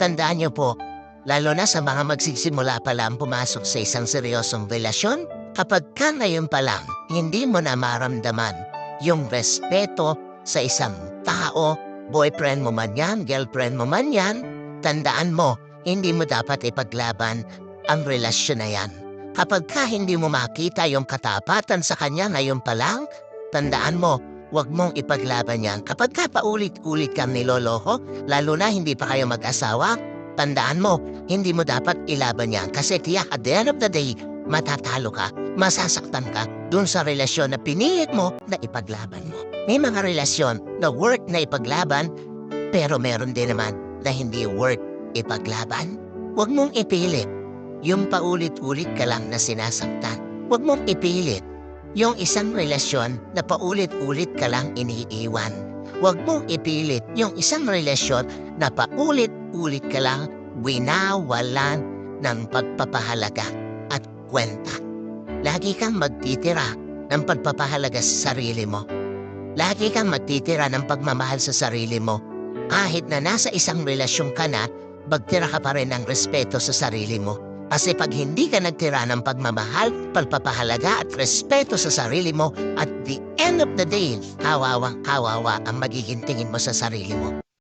Tandaan niyo po, lalo na sa mga magsisimula pa lang pumasok sa isang seryosong relasyon, kapag ka ngayon pa lang, hindi mo na maramdaman yung respeto sa isang tao, boyfriend mo man yan, girlfriend mo man yan, tandaan mo, hindi mo dapat ipaglaban ang relasyon na yan. Kapag ka hindi mo makita yung katapatan sa kanya ngayon pa lang, tandaan mo, huwag mong ipaglaban yan. Kapag ka paulit-ulit kang niloloko, lalo na hindi pa kayo mag-asawa, tandaan mo, hindi mo dapat ilaban yan. Kasi tiyak at the end of the day, matatalo ka, masasaktan ka dun sa relasyon na pinilit mo na ipaglaban mo. May mga relasyon na worth na ipaglaban, pero meron din naman na hindi worth ipaglaban. Huwag mong ipilit yung paulit-ulit ka lang na sinasaktan. Huwag mong ipilit yung isang relasyon na paulit-ulit ka lang iniiwan. Huwag mong ipilit yung isang relasyon na paulit-ulit ka lang winawalan ng pagpapahalaga at kwenta. Lagi kang magtitira ng pagpapahalaga sa sarili mo. Lagi kang magtitira ng pagmamahal sa sarili mo. Kahit na nasa isang relasyon ka na, magtira ka pa rin ng respeto sa sarili mo. Kasi pag hindi ka nagtira ng pagmamahal, pagpapahalaga at respeto sa sarili mo, at the end of the day, kawawang kawawa ang magiging tingin mo sa sarili mo.